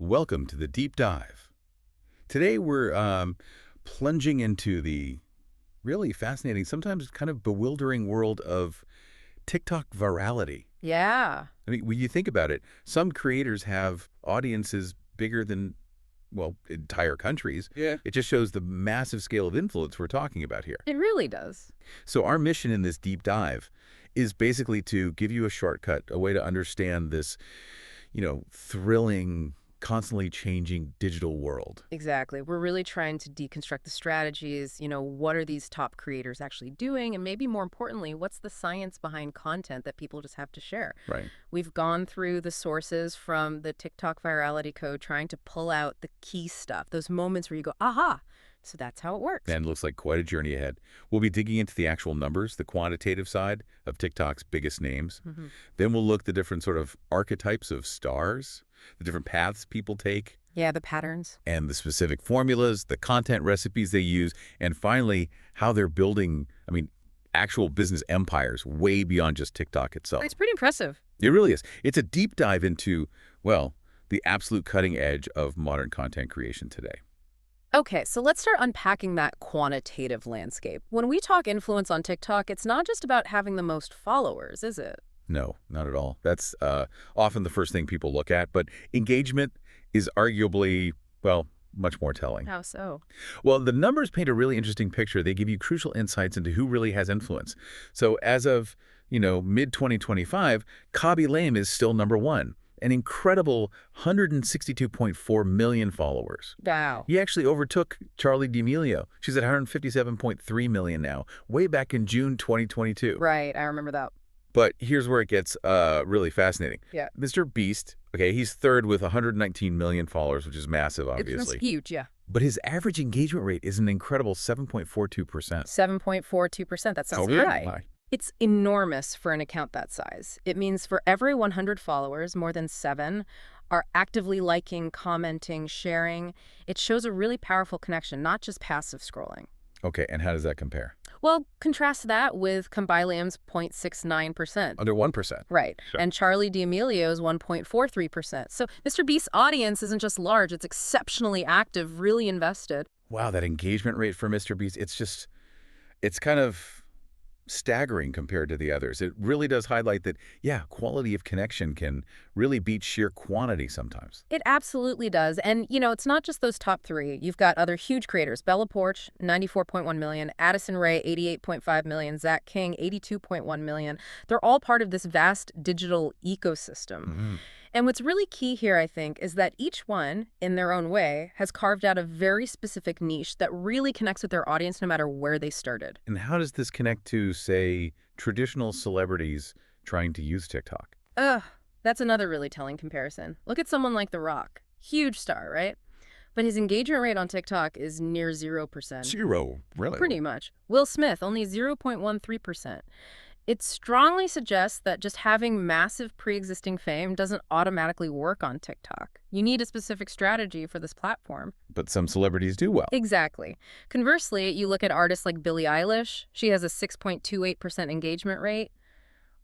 Welcome to the deep dive. Today we're plunging into the really fascinating, sometimes kind of bewildering world of TikTok virality. Yeah. I mean, when you think about it, some creators have audiences bigger than, well, entire countries. Yeah. It just shows the massive scale of influence we're talking about here. It really does. So our mission in this deep dive is basically to give you a shortcut, a way to understand this, thrilling, constantly changing digital world. Exactly. We're really trying to deconstruct the strategies. What are these top creators actually doing? And maybe more importantly, what's the science behind content that people just have to share? Right. We've gone through the sources from the TikTok virality code, trying to pull out the key stuff, those moments where you go, aha. So that's how it works. And it looks like quite a journey ahead. We'll be digging into the actual numbers, the quantitative side of TikTok's biggest names. Then we'll look at the different sort of archetypes of stars, the different paths people take. Yeah, the patterns. And the specific formulas, the content recipes they use, and finally, how they're building, actual business empires way beyond just TikTok itself. It's pretty impressive. It really is. It's a deep dive into, well, the absolute cutting edge of modern content creation today. Okay, so let's start unpacking that quantitative landscape. When we talk influence on TikTok, it's not just about having the most followers, is it? No, not at all. That's often the first thing people look at, but engagement is arguably, well, much more telling. How so? Well, the numbers paint a really interesting picture. They give you crucial insights into who really has influence. So as of, mid-2025, Khaby Lame is still number one. An incredible 162.4 million followers. Wow. He actually overtook Charli D'Amelio. She's at 157.3 million now, way back in June 2022. Right, I remember that. But here's where it gets really fascinating. Yeah. Mr. Beast, okay, he's third with 119 million followers, which is massive, obviously. It's huge, yeah. But his average engagement rate is an incredible 7.42%. 7.42%, that sounds high. It's enormous for an account that size. It means for every 100 followers, more than 7 are actively liking, commenting, sharing. It shows a really powerful connection, not just passive scrolling. Okay, and how does that compare? Well, contrast that with Khaby Lame's 0.69%. Under 1%. Right. Sure. And Charli D'Amelio's 1.43%. So Mr. Beast's audience isn't just large, it's exceptionally active, really invested. Wow, that engagement rate for Mr. Beast, it's kind of staggering compared to the others. It really does highlight that, yeah, quality of connection can really beat sheer quantity sometimes. It absolutely does. And, it's not just those top 3. You've got other huge creators. Bella Poarch, 94.1 million. Addison Rae, 88.5 million. Zach King, 82.1 million. They're all part of this vast digital ecosystem. And what's really key here, I think, is that each one, in their own way, has carved out a very specific niche that really connects with their audience no matter where they started. And how does this connect to, say, traditional celebrities trying to use TikTok? That's another really telling comparison. Look at someone like The Rock. Huge star, right? But his engagement rate on TikTok is near 0%. Zero, really? Pretty much. Will Smith, only 0.13%. It strongly suggests that just having massive pre-existing fame doesn't automatically work on TikTok. You need a specific strategy for this platform. But some celebrities do well. Exactly. Conversely, you look at artists like Billie Eilish. She has a 6.28% engagement rate.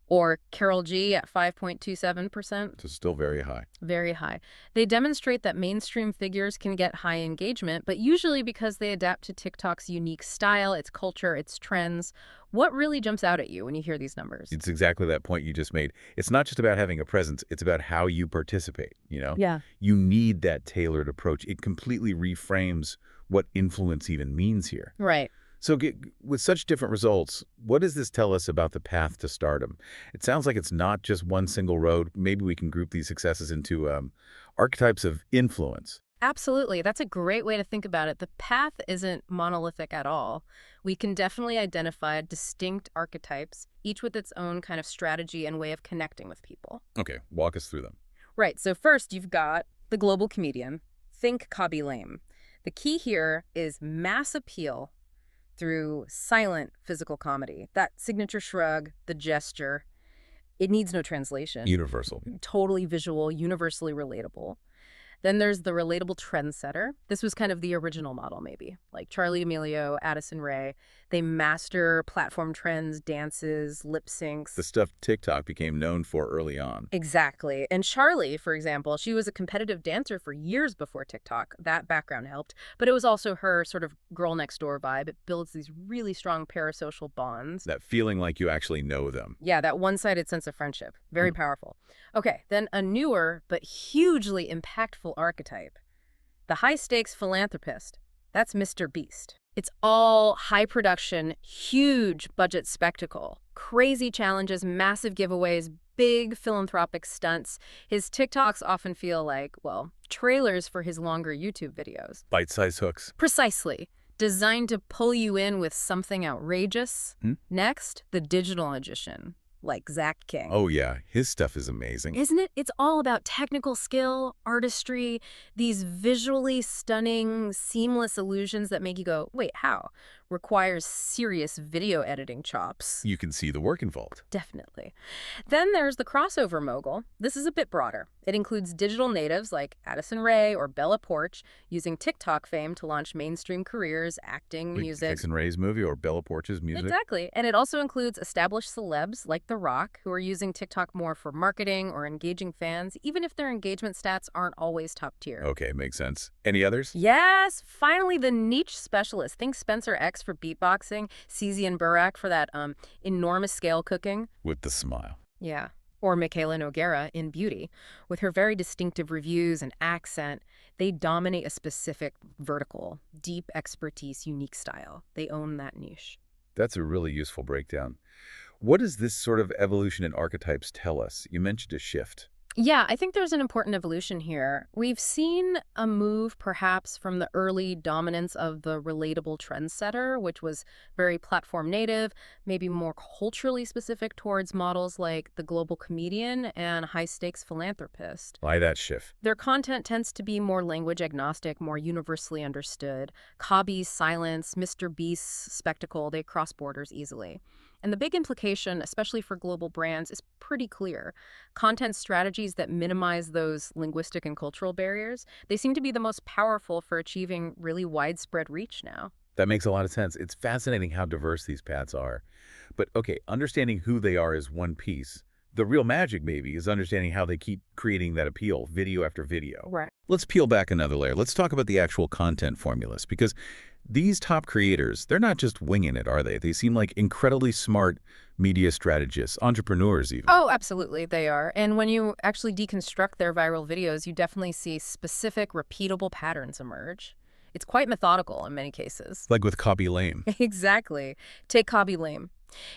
Or Karol G at 5.27%. It's still very high. Very high. They demonstrate that mainstream figures can get high engagement, but usually because they adapt to TikTok's unique style, its culture, its trends. What really jumps out at you when you hear these numbers? It's exactly that point you just made. It's not just about having a presence. It's about how you participate, Yeah. You need that tailored approach. It completely reframes what influence even means here. Right. So with such different results, what does this tell us about the path to stardom? It sounds like it's not just one single road. Maybe we can group these successes into archetypes of influence. Absolutely. That's a great way to think about it. The path isn't monolithic at all. We can definitely identify distinct archetypes, each with its own kind of strategy and way of connecting with people. Okay, walk us through them. Right. So first, you've got the global comedian. Think Khaby Lame. The key here is mass appeal through silent physical comedy. That signature shrug, the gesture, it needs no translation. Universal. Totally visual, universally relatable. Then there's the relatable trendsetter. This was kind of the original model, maybe. Like Charlie D'Amelio, Addison Rae. They master platform trends, dances, lip syncs. The stuff TikTok became known for early on. Exactly. And Charlie, for example, she was a competitive dancer for years before TikTok. That background helped. But it was also her sort of girl next door vibe. It builds these really strong parasocial bonds. That feeling like you actually know them. Yeah, that one-sided sense of friendship. Very powerful. Okay, then a newer but hugely impactful archetype. The high-stakes philanthropist. That's Mr. Beast. It's all high production, huge budget spectacle. Crazy challenges, massive giveaways, big philanthropic stunts. His TikToks often feel like, well, trailers for his longer YouTube videos. Bite-sized hooks. Precisely. Designed to pull you in with something outrageous. Next, the digital magician, like Zach King. Oh yeah, his stuff is amazing. Isn't it? It's all about technical skill, artistry, these visually stunning, seamless illusions that make you go, wait, how? Requires serious video editing chops. You can see the work involved. Definitely. Then there's the crossover mogul. This is a bit broader. It includes digital natives like Addison Rae or Bella Poarch using TikTok fame to launch mainstream careers, acting, music. Addison Rae's movie or Bella Poarch's music. Exactly. And it also includes established celebs like The Rock who are using TikTok more for marketing or engaging fans, even if their engagement stats aren't always top tier. Okay, makes sense. Any others? Yes! Finally, the niche specialist. Think Spencer X for beatboxing, CZ and Burak for that enormous scale cooking. With the smile. Yeah. Or Michaela Noguera in beauty. With her very distinctive reviews and accent, they dominate a specific vertical, deep expertise, unique style. They own that niche. That's a really useful breakdown. What does this sort of evolution in archetypes tell us? You mentioned a shift. Yeah, I think there's an important evolution here. We've seen a move perhaps from the early dominance of the relatable trendsetter, which was very platform native, maybe more culturally specific towards models like the global comedian and high-stakes philanthropist. Why that shift? Their content tends to be more language agnostic, more universally understood. Cobby's silence, Mr. Beast's spectacle, they cross borders easily. And the big implication, especially for global brands, is pretty clear. Content strategies that minimize those linguistic and cultural barriers, they seem to be the most powerful for achieving really widespread reach now. That makes a lot of sense. It's fascinating how diverse these paths are. But okay, understanding who they are is one piece. The real magic, maybe, is understanding how they keep creating that appeal, video after video. Right. Let's peel back another layer. Let's talk about the actual content formulas, because these top creators, they're not just winging it, are they? They seem like incredibly smart media strategists, entrepreneurs even. Oh, absolutely, they are. And when you actually deconstruct their viral videos, you definitely see specific, repeatable patterns emerge. It's quite methodical in many cases. Like with Copy Lame. Exactly. Take Cobby Lame.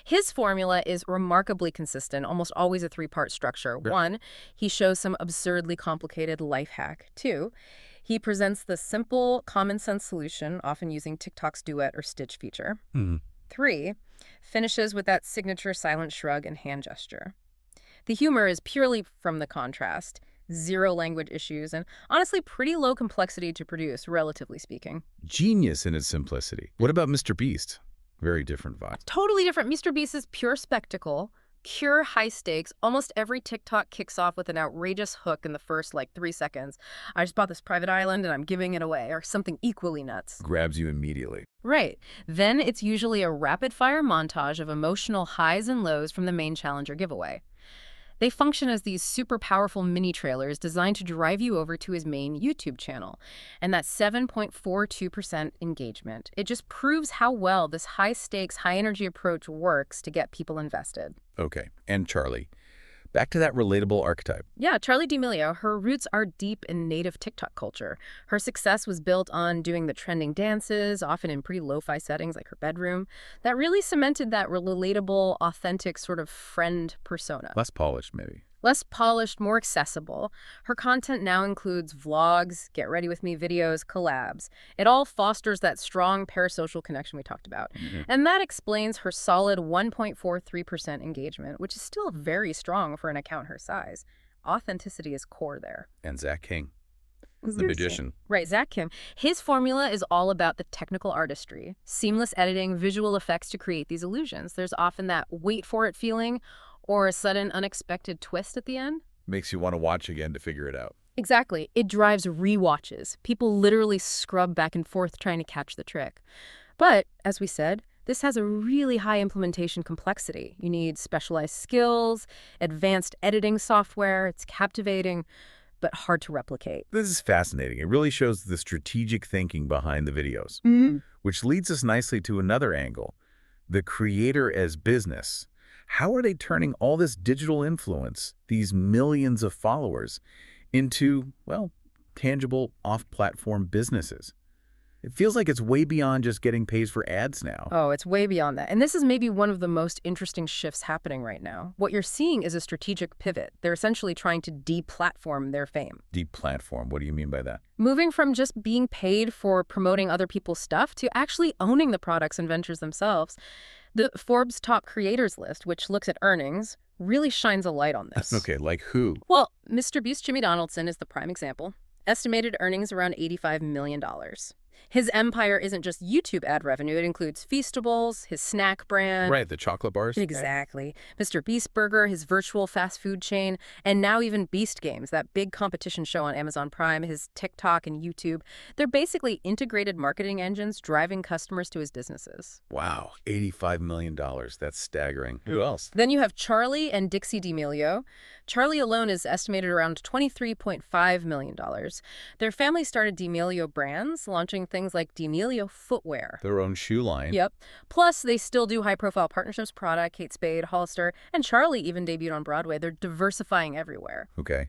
His formula is remarkably consistent, almost always a three-part structure. Sure. 1, he shows some absurdly complicated life hack. 2, he presents the simple, common-sense solution, often using TikTok's duet or stitch feature. 3, finishes with that signature silent shrug and hand gesture. The humor is purely from the contrast, 0 language issues, and honestly pretty low complexity to produce, relatively speaking. Genius in its simplicity. What about Mr. Beast? Very different vibe. Totally different. Mr. Beast is pure spectacle, pure high stakes. Almost every TikTok kicks off with an outrageous hook in the first, 3 seconds. I just bought this private island and I'm giving it away, or something equally nuts. Grabs you immediately. Right. Then it's usually a rapid-fire montage of emotional highs and lows from the main challenger giveaway. They function as these super powerful mini trailers designed to drive you over to his main YouTube channel. And that 7.42% engagement, it just proves how well this high-stakes, high-energy approach works to get people invested. Okay, and Charlie. Back to that relatable archetype. Yeah, Charli D'Amelio, her roots are deep in native TikTok culture. Her success was built on doing the trending dances, often in pretty lo-fi settings like her bedroom. That really cemented that relatable, authentic sort of friend persona. Less polished, maybe. Less polished, more accessible. Her content now includes vlogs, get ready with me videos, collabs. It all fosters that strong parasocial connection we talked about. And that explains her solid 1.43% engagement, which is still very strong for an account her size. Authenticity is core there. And Zach King, the magician. Right, Zach Kim. His formula is all about the technical artistry, seamless editing, visual effects to create these illusions. There's often that wait for it feeling, or a sudden unexpected twist at the end. Makes you want to watch again to figure it out. Exactly. It drives rewatches. People literally scrub back and forth trying to catch the trick. But, as we said, this has a really high implementation complexity. You need specialized skills, advanced editing software. It's captivating, but hard to replicate. This is fascinating. It really shows the strategic thinking behind the videos, which leads us nicely to another angle, the creator as business. How are they turning all this digital influence, these millions of followers, into, well, tangible off-platform businesses? It feels like it's way beyond just getting paid for ads now. Oh, it's way beyond that. And this is maybe one of the most interesting shifts happening right now. What you're seeing is a strategic pivot. They're essentially trying to deplatform their fame. Deplatform, what do you mean by that? Moving from just being paid for promoting other people's stuff to actually owning the products and ventures themselves. The Forbes top creators list, which looks at earnings, really shines a light on this. Okay, like who? Well, Mr. Beast Jimmy Donaldson is the prime example. Estimated earnings around $85 million. His empire isn't just YouTube ad revenue. It includes Feastables, his snack brand. Right, the chocolate bars? Exactly. Mr. Beast Burger, his virtual fast food chain, and now even Beast Games, that big competition show on Amazon Prime, his TikTok and YouTube. They're basically integrated marketing engines driving customers to his businesses. Wow, $85 million. That's staggering. Who else? Then you have Charlie and Dixie D'Amelio. Charlie alone is estimated around $23.5 million. Their family started D'Amelio brands, launching things like D'Amelio footwear. Their own shoe line. Yep. Plus, they still do high-profile partnerships, Prada, Kate Spade, Hollister, and Charlie even debuted on Broadway. They're diversifying everywhere. Okay.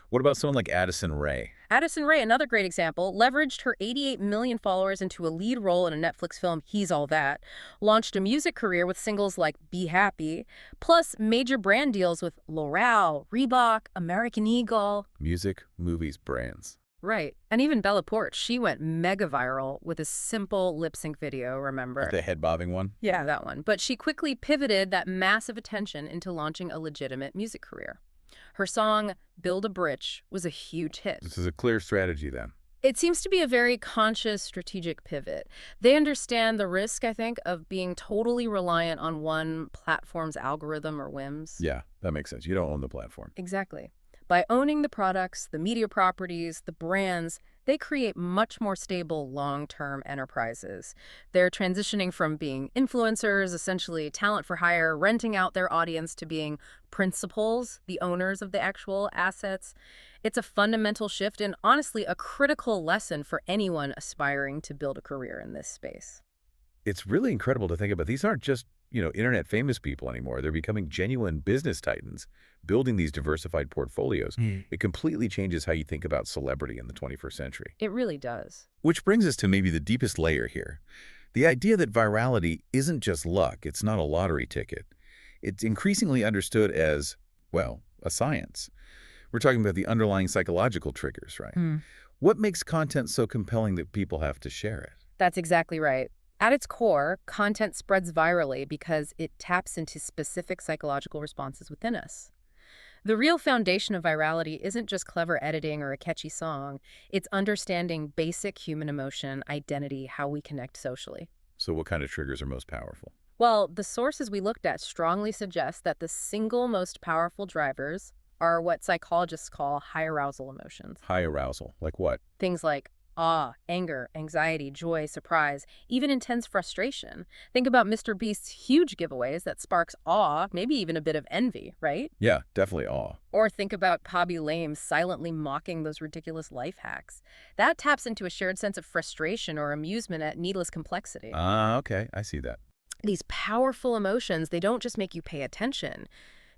What about someone like Addison Rae? Addison Rae, another great example, leveraged her 88 million followers into a lead role in a Netflix film, He's All That, launched a music career with singles like Be Happy, plus major brand deals with L'Oreal, Reebok, American Eagle. Music, movies, brands. Right. And even Bella Poarch, she went mega viral with a simple lip sync video, remember? The head bobbing one? Yeah, that one. But she quickly pivoted that massive attention into launching a legitimate music career. Her song, Build a Bridge, was a huge hit. This is a clear strategy then. It seems to be a very conscious strategic pivot. They understand the risk, I think, of being totally reliant on one platform's algorithm or whims. Yeah, that makes sense. You don't own the platform. Exactly. By owning the products, the media properties, the brands, they create much more stable long-term enterprises. They're transitioning from being influencers, essentially talent for hire, renting out their audience, to being principals, the owners of the actual assets. It's a fundamental shift and honestly a critical lesson for anyone aspiring to build a career in this space. It's really incredible to think about. These aren't just, internet famous people anymore. They're becoming genuine business titans, building these diversified portfolios. It completely changes how you think about celebrity in the 21st century. It really does. Which brings us to maybe the deepest layer here. The idea that virality isn't just luck. It's not a lottery ticket. It's increasingly understood as, well, a science. We're talking about the underlying psychological triggers, right? What makes content so compelling that people have to share it? That's exactly right. At its core, content spreads virally because it taps into specific psychological responses within us. The real foundation of virality isn't just clever editing or a catchy song. It's understanding basic human emotion, identity, how we connect socially. So what kind of triggers are most powerful? Well, the sources we looked at strongly suggest that the single most powerful drivers are what psychologists call high arousal emotions. High arousal. Like what? Things like awe, anger, anxiety, joy, surprise, even intense frustration. Think about Mr. Beast's huge giveaways that sparks awe, maybe even a bit of envy, right? Yeah, definitely awe. Or think about Kobby Lame silently mocking those ridiculous life hacks. That taps into a shared sense of frustration or amusement at needless complexity. Okay, I see that. These powerful emotions, they don't just make you pay attention.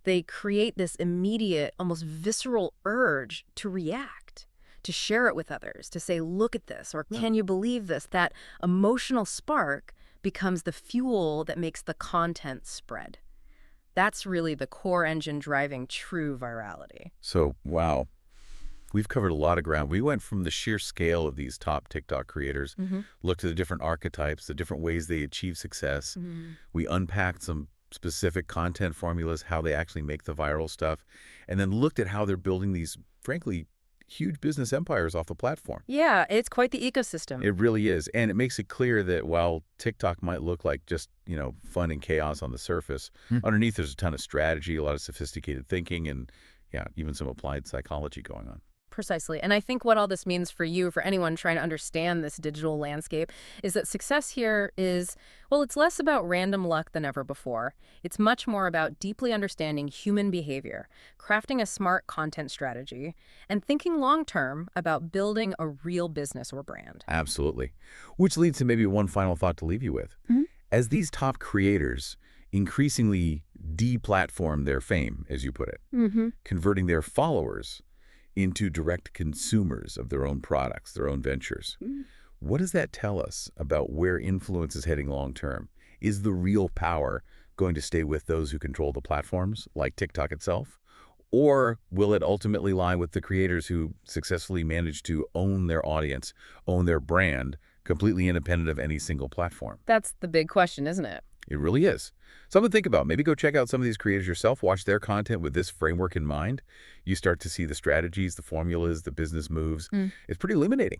They create this immediate, almost visceral urge to react, to share it with others, to say, look at this, or can you believe this? That emotional spark becomes the fuel that makes the content spread. That's really the core engine driving true virality. So, wow. We've covered a lot of ground. We went from the sheer scale of these top TikTok creators, looked at the different archetypes, the different ways they achieve success. We unpacked some specific content formulas, how they actually make the viral stuff, and then looked at how they're building these, frankly, huge business empires off the platform. Yeah, it's quite the ecosystem. It really is. And it makes it clear that while TikTok might look like just, fun and chaos on the surface, underneath there's a ton of strategy, a lot of sophisticated thinking, and yeah, even some applied psychology going on. Precisely. And I think what all this means for you, for anyone trying to understand this digital landscape, is that success here is, well, it's less about random luck than ever before. It's much more about deeply understanding human behavior, crafting a smart content strategy, and thinking long term about building a real business or brand. Absolutely. Which leads to maybe one final thought to leave you with. Mhm. As these top creators increasingly deplatform their fame, as you put it, Mm-hmm. converting their followers into direct consumers of their own products, their own ventures. What does that tell us about where influence is heading long term? Is the real power going to stay with those who control the platforms, like TikTok itself? Or will it ultimately lie with the creators who successfully manage to own their audience, own their brand, completely independent of any single platform? That's the big question, isn't it? It really is. Something to think about. Maybe go check out some of these creators yourself, watch their content with this framework in mind. You start to see the strategies, the formulas, the business moves. It's pretty illuminating.